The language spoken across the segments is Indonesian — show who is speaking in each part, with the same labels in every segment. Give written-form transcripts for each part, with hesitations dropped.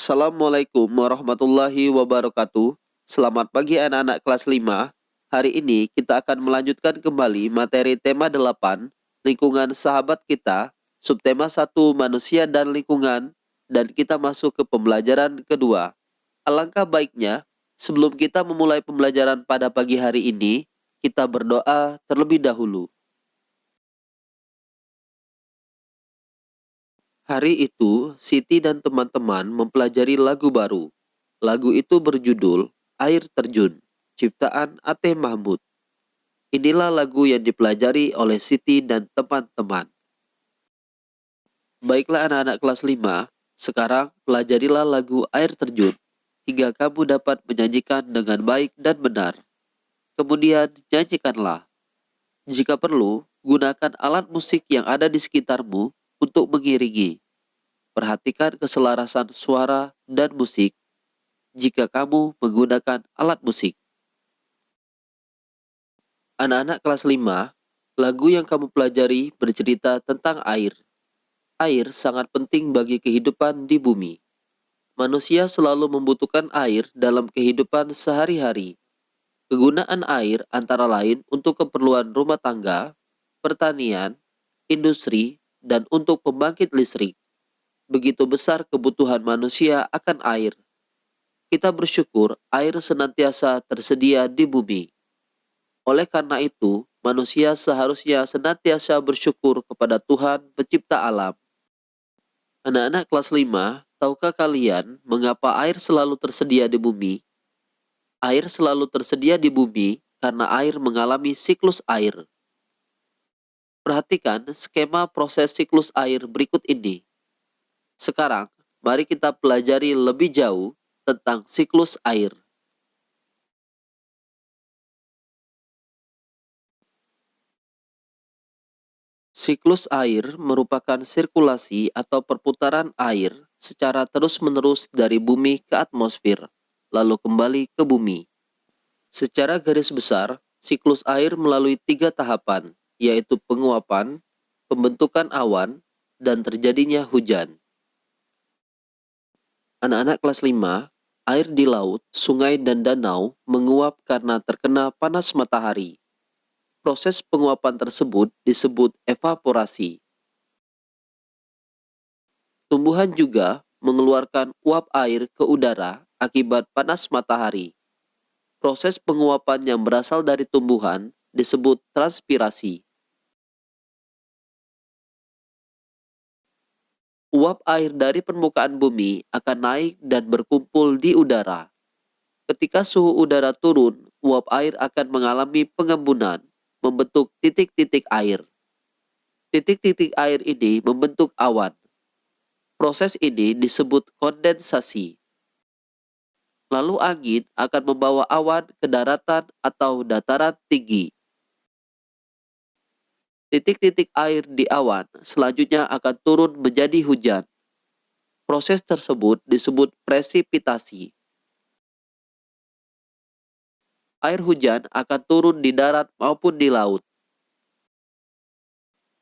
Speaker 1: Assalamualaikum warahmatullahi wabarakatuh. Selamat pagi anak-anak kelas 5. Hari ini kita akan melanjutkan kembali materi tema 8, lingkungan sahabat kita, subtema 1, manusia dan lingkungan, dan kita masuk ke pembelajaran kedua. Alangkah baiknya, sebelum kita memulai pembelajaran pada pagi hari ini, kita berdoa terlebih dahulu. Hari itu, Siti dan teman-teman mempelajari lagu baru. Lagu itu berjudul Air Terjun, ciptaan Ateh Mahmud. Inilah lagu yang dipelajari oleh Siti dan teman-teman. Baiklah anak-anak kelas 5, sekarang pelajarilah lagu Air Terjun, hingga kamu dapat menyanyikan dengan baik dan benar. Kemudian nyanyikanlah. Jika perlu, gunakan alat musik yang ada di sekitarmu untuk mengiringi. Perhatikan keselarasan suara dan musik jika kamu menggunakan alat musik. Anak-anak kelas 5, lagu yang kamu pelajari bercerita tentang air. Air sangat penting bagi kehidupan di bumi. Manusia selalu membutuhkan air dalam kehidupan sehari-hari. Kegunaan air antara lain untuk keperluan rumah tangga, pertanian, industri, dan untuk pembangkit listrik. Begitu besar kebutuhan manusia akan air. Kita bersyukur air senantiasa tersedia di bumi. Oleh karena itu, manusia seharusnya senantiasa bersyukur kepada Tuhan pencipta alam. Anak-anak kelas 5, tahukah kalian mengapa air selalu tersedia di bumi? Air selalu tersedia di bumi karena air mengalami siklus air. Perhatikan skema proses siklus air berikut ini. Sekarang, mari kita pelajari lebih jauh tentang siklus air. Siklus air merupakan sirkulasi atau perputaran air secara terus-menerus dari bumi ke atmosfer, lalu kembali ke bumi. Secara garis besar, siklus air melalui 3 tahapan, yaitu penguapan, pembentukan awan, dan terjadinya hujan. Anak-anak kelas 5, air di laut, sungai, dan danau menguap karena terkena panas matahari. Proses penguapan tersebut disebut evaporasi. Tumbuhan juga mengeluarkan uap air ke udara akibat panas matahari. Proses penguapan yang berasal dari tumbuhan disebut transpirasi. Uap air dari permukaan bumi akan naik dan berkumpul di udara. Ketika suhu udara turun, uap air akan mengalami pengembunan, membentuk titik-titik air. Titik-titik air ini membentuk awan. Proses ini disebut kondensasi. Lalu angin akan membawa awan ke daratan atau dataran tinggi. Titik-titik air di awan selanjutnya akan turun menjadi hujan. Proses tersebut disebut presipitasi. Air hujan akan turun di darat maupun di laut.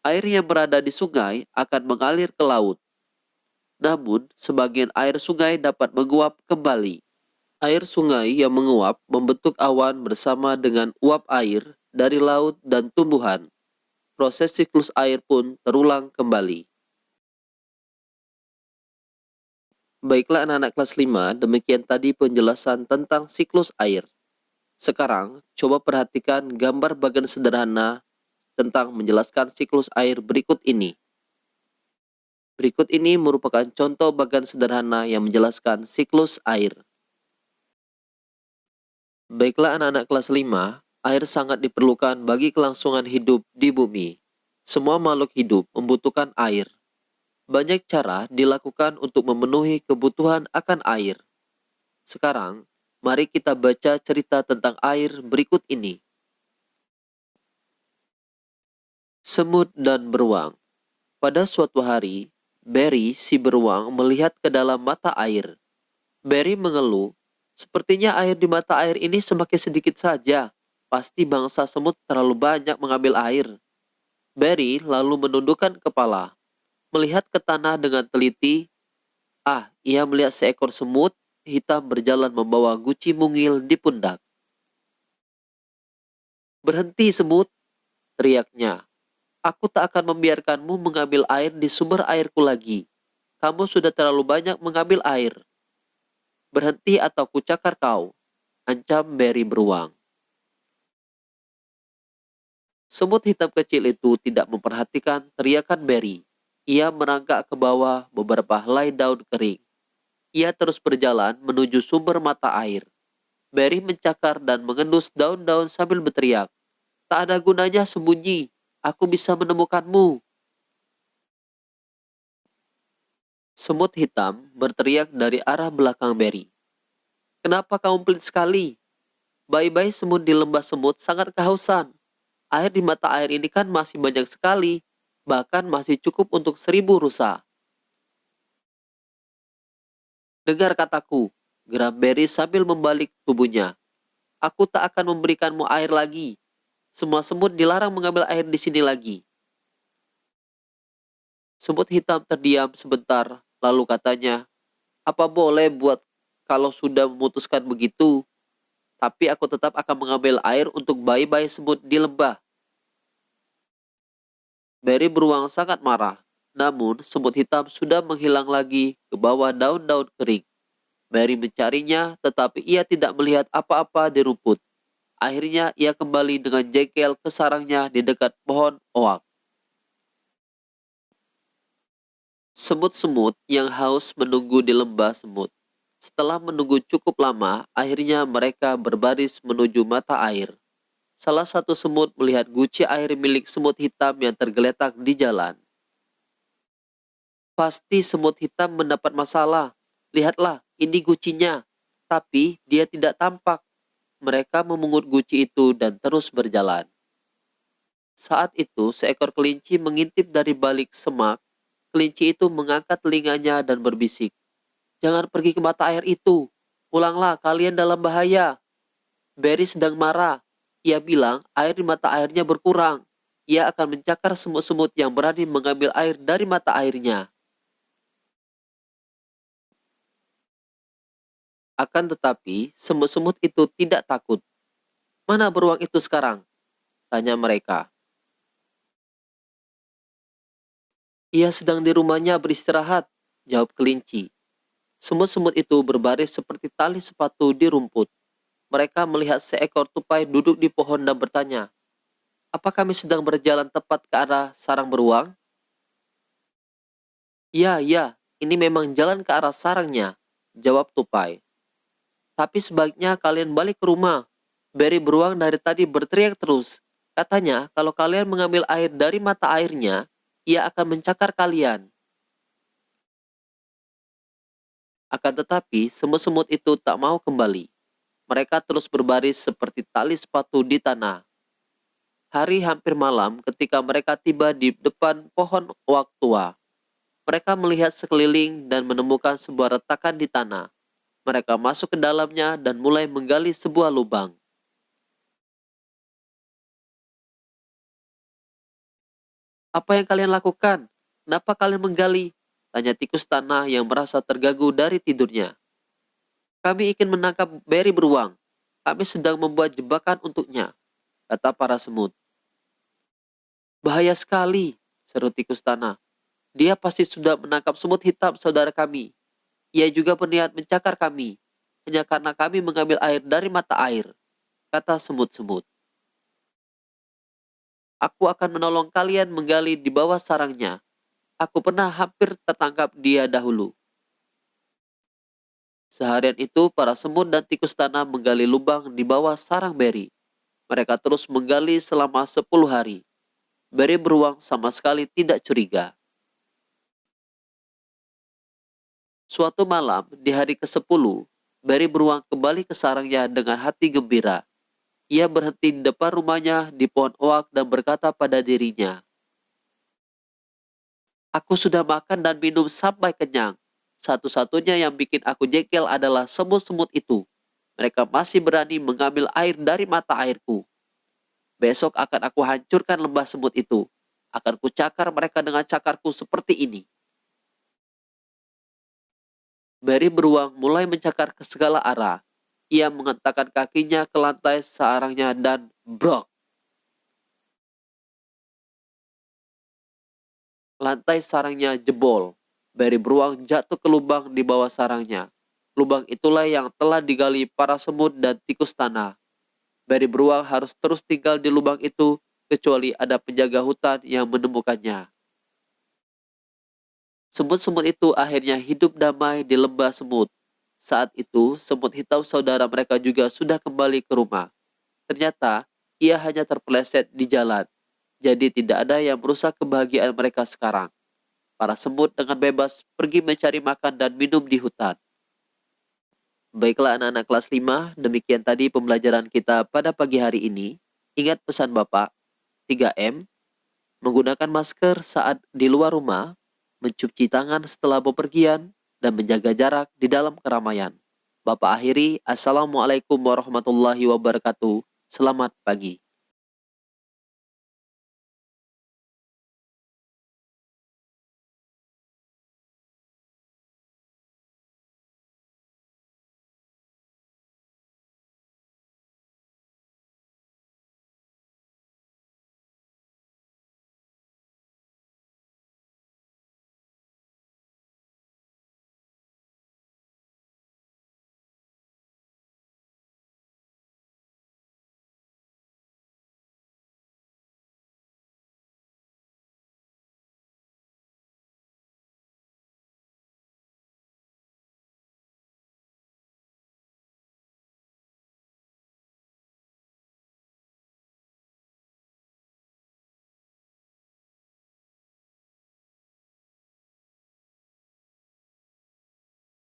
Speaker 1: Air yang berada di sungai akan mengalir ke laut. Namun, sebagian air sungai dapat menguap kembali. Air sungai yang menguap membentuk awan bersama dengan uap air dari laut dan tumbuhan. Proses siklus air pun terulang kembali. Baiklah anak-anak kelas 5, demikian tadi penjelasan tentang siklus air. Sekarang, coba perhatikan gambar bagan sederhana tentang menjelaskan siklus air berikut ini. Berikut ini merupakan contoh bagan sederhana yang menjelaskan siklus air. Baiklah anak-anak kelas 5, air sangat diperlukan bagi kelangsungan hidup di bumi. Semua makhluk hidup membutuhkan air. Banyak cara dilakukan untuk memenuhi kebutuhan akan air. Sekarang, mari kita baca cerita tentang air berikut ini. Semut dan beruang. Pada suatu hari, Barry si beruang melihat ke dalam mata air. Barry mengeluh, sepertinya air di mata air ini semakin sedikit saja. Pasti bangsa semut terlalu banyak mengambil air. Barry lalu menundukkan kepala, melihat ke tanah dengan teliti. Ia melihat seekor semut hitam berjalan membawa guci mungil di pundak. "Berhenti, semut!" teriaknya. "Aku tak akan membiarkanmu mengambil air di sumber airku lagi. Kamu sudah terlalu banyak mengambil air. Berhenti atau kucakar kau," ancam Berry beruang. Semut hitam kecil itu tidak memperhatikan teriakan Berry. Ia merangkak ke bawah beberapa helai daun kering. Ia terus berjalan menuju sumber mata air. Berry mencakar dan mengendus daun-daun sambil berteriak, "Tak ada gunanya sembunyi. Aku bisa menemukanmu." Semut hitam berteriak dari arah belakang Berry. "Kenapa kamu pelit sekali? Bayi-bayi semut di lembah semut sangat kehausan. Air di mata air ini kan masih banyak sekali, bahkan masih cukup untuk 1.000 rusa." "Dengar kataku," geram Berry sambil membalik tubuhnya. "Aku tak akan memberikanmu air lagi. Semua semut dilarang mengambil air di sini lagi." Semut hitam terdiam sebentar, lalu katanya, "Apa boleh buat kalau sudah memutuskan begitu? Tapi aku tetap akan mengambil air untuk bayi-bayi semut di lembah." Berry beruang sangat marah, namun semut hitam sudah menghilang lagi ke bawah daun-daun kering. Berry mencarinya, tetapi ia tidak melihat apa-apa di rumput. Akhirnya ia kembali dengan jengkel ke sarangnya di dekat pohon oak. Semut-semut yang haus menunggu di lembah semut. Setelah menunggu cukup lama, akhirnya mereka berbaris menuju mata air. Salah satu semut melihat guci air milik semut hitam yang tergeletak di jalan. "Pasti semut hitam mendapat masalah. Lihatlah, ini gucinya." Tapi dia tidak tampak. Mereka memungut guci itu dan terus berjalan. Saat itu, seekor kelinci mengintip dari balik semak. Kelinci itu mengangkat telinganya dan berbisik, "Jangan pergi ke mata air itu. Pulanglah, kalian dalam bahaya." Berry sedang marah. Ia bilang air di mata airnya berkurang. Ia akan mencakar semut-semut yang berani mengambil air dari mata airnya. Akan tetapi, semut-semut itu tidak takut. "Mana beruang itu sekarang?" tanya mereka. "Ia sedang di rumahnya beristirahat," jawab kelinci. Semut-semut itu berbaris seperti tali sepatu di rumput. Mereka melihat seekor tupai duduk di pohon dan bertanya, "Apa kami sedang berjalan tepat ke arah sarang beruang?" "Ya, ya, ini memang jalan ke arah sarangnya," jawab tupai. "Tapi sebaiknya kalian balik ke rumah. Berry beruang dari tadi berteriak terus. Katanya kalau kalian mengambil air dari mata airnya, ia akan mencakar kalian." Akan tetapi, semut-semut itu tak mau kembali. Mereka terus berbaris seperti tali sepatu di tanah. Hari hampir malam ketika mereka tiba di depan pohon oak tua. Mereka melihat sekeliling dan menemukan sebuah retakan di tanah. Mereka masuk ke dalamnya dan mulai menggali sebuah lubang. "Apa yang kalian lakukan? Kenapa kalian menggali?" tanya tikus tanah yang merasa terganggu dari tidurnya. "Kami ingin menangkap Berry beruang. Kami sedang membuat jebakan untuknya," kata para semut. "Bahaya sekali," seru tikus tanah. "Dia pasti sudah menangkap semut hitam saudara kami. Ia juga berniat mencakar kami, hanya karena kami mengambil air dari mata air," kata semut-semut. "Aku akan menolong kalian menggali di bawah sarangnya. Aku pernah hampir tertangkap dia dahulu." Seharian itu, para semut dan tikus tanah menggali lubang di bawah sarang Berry. Mereka terus menggali selama 10 hari. Berry beruang sama sekali tidak curiga. Suatu malam, di hari ke-10, Berry beruang kembali ke sarangnya dengan hati gembira. Ia berhenti di depan rumahnya di pohon oak dan berkata pada dirinya, "Aku sudah makan dan minum sampai kenyang. Satu-satunya yang bikin aku jengkel adalah semut-semut itu. Mereka masih berani mengambil air dari mata airku. Besok akan aku hancurkan lembah semut itu. Akan kucakar mereka dengan cakarku seperti ini." Beri beruang mulai mencakar ke segala arah. Ia mengentakkan kakinya ke lantai sarangnya dan brok. Lantai sarangnya jebol. Beri beruang jatuh ke lubang di bawah sarangnya. Lubang itulah yang telah digali para semut dan tikus tanah. Beri beruang harus terus tinggal di lubang itu kecuali ada penjaga hutan yang menemukannya. Semut-semut itu akhirnya hidup damai di lembah semut. Saat itu, semut hitam saudara mereka juga sudah kembali ke rumah. Ternyata, ia hanya terpeleset di jalan. Jadi tidak ada yang merusak kebahagiaan mereka sekarang. Para semut dengan bebas pergi mencari makan dan minum di hutan. Baiklah anak-anak kelas 5, demikian tadi pembelajaran kita pada pagi hari ini. Ingat pesan Bapak, 3M, menggunakan masker saat di luar rumah, mencuci tangan setelah bepergian, dan menjaga jarak di dalam keramaian. Bapak akhiri, Assalamualaikum warahmatullahi wabarakatuh. Selamat pagi.